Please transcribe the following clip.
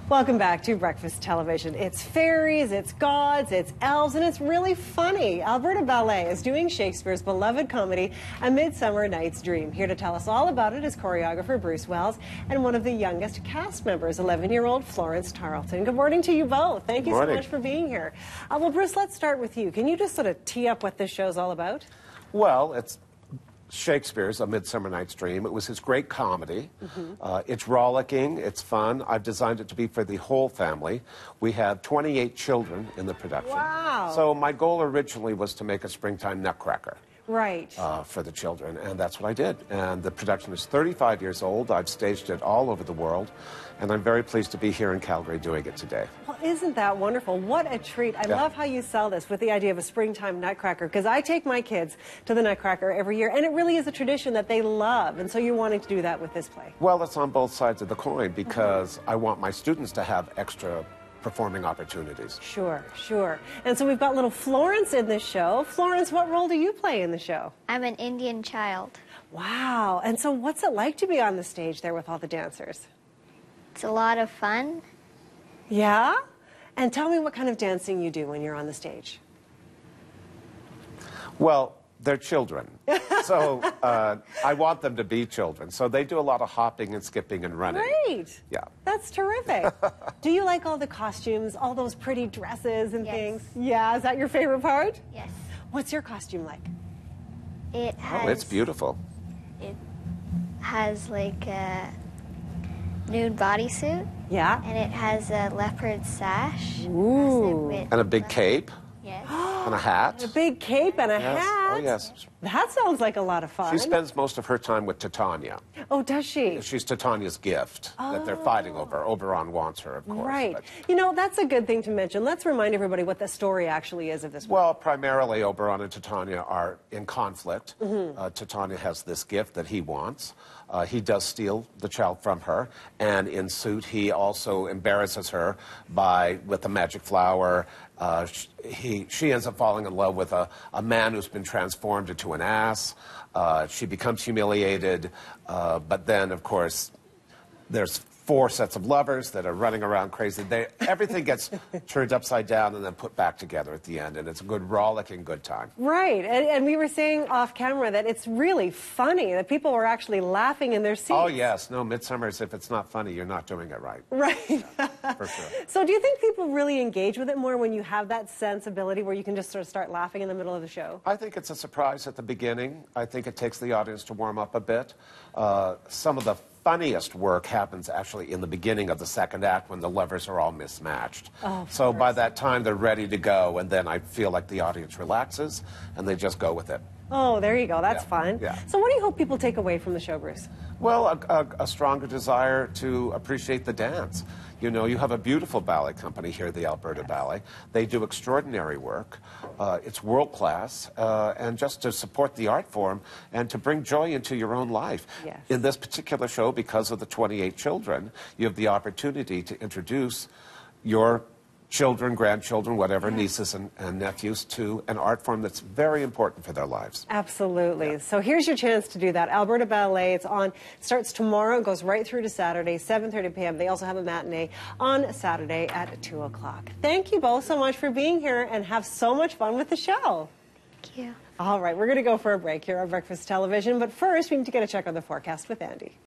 Welcome back to Breakfast Television. It's fairies, it's gods, it's elves, and it's really funny. Alberta Ballet is doing Shakespeare's beloved comedy, A Midsummer Night's Dream. Here to tell us all about it is choreographer Bruce Wells and one of the youngest cast members, 11-year-old Florence Tarlton. Good morning to you both. Thank you so much for being here. Well, Bruce, let's start with you. Can you just sort of tee up what this show's all about? Well, it's Shakespeare's A Midsummer Night's Dream. It was his great comedy. It's rollicking, it's fun. I've designed it to be for the whole family. We have 28 children in the production. Wow. So my goal originally was to make a springtime nutcracker. Right. For the children, and that's what I did. And the production is 35 years old. I've staged it all over the world, and I'm very pleased to be here in Calgary doing it today. Well, isn't that wonderful? What a treat. I love how you sell this with the idea of a springtime nutcracker, because I take my kids to the nutcracker every year, and it really is a tradition that they love, and so you're wanting to do that with this play. Well, it's on both sides of the coin, because I want my students to have extra performing opportunities. Sure, sure. And so we've got little Florence in this show. Florence, what role do you play in the show? I'm an Indian child. Wow. And so what's it like to be on the stage there with all the dancers? It's a lot of fun. Yeah? And tell me what kind of dancing you do when you're on the stage. Well, they're children. So I want them to be children. So they do a lot of hopping and skipping and running. Great. Yeah. That's terrific. Do you like all the costumes, all those pretty dresses and things? Yeah. Is that your favorite part? Yes. What's your costume like? It has... Oh, it's beautiful. It has like a nude bodysuit. Yeah. And it has a leopard sash. Ooh. And a big cape. Yes. And a hat. A big cape and a Yes. hat. Oh, yes. That sounds like a lot of fun. She spends most of her time with Titania. Oh, does she? She's Titania's gift that they're fighting over. Oberon wants her, of course. Right. But, You know, that's a good thing to mention. Let's remind everybody what the story actually is of this. well, primarily Oberon and Titania are in conflict. Titania has this gift that he wants. He does steal the child from her, and in suit he also embarrasses her with the magic flower. She ends up falling in love with a man who's been transformed into an ass. She becomes humiliated, but then, of course, there's 4 sets of lovers that are running around crazy. Everything gets turned upside down and then put back together at the end, and it's a good rollicking good time. Right, and we were saying off camera that it's really funny, that people were actually laughing in their seats. Oh, yes. No, Midsummer's, if it's not funny, you're not doing it right. Right. Yeah, for sure. So do you think people really engage with it more when you have that sensibility where you can just sort of start laughing in the middle of the show? I think it's a surprise at the beginning. I think it takes the audience to warm up a bit. Some of the funniest work happens actually in the beginning of the second act when the lovers are all mismatched. Oh, so by that time they're ready to go, and then I feel like the audience relaxes and they just go with it. Oh, there you go. That's fun. Yeah. So what do you hope people take away from the show, Bruce? Well, a stronger desire to appreciate the dance. You know, you have a beautiful ballet company here, the Alberta Ballet. They do extraordinary work. It's world class, and just to support the art form and to bring joy into your own life. Yes. In this particular show, because of the 28 children, you have the opportunity to introduce your children, grandchildren, whatever, nieces and nephews, to an art form that's very important for their lives. Absolutely. Yeah. So here's your chance to do that. Alberta Ballet, starts tomorrow, goes right through to Saturday, 7:30 p.m. They also have a matinee on Saturday at 2 o'clock. Thank you both so much for being here, and have so much fun with the show. Thank you. All right, we're going to go for a break here on Breakfast Television, but first we need to get a check on the forecast with Andy.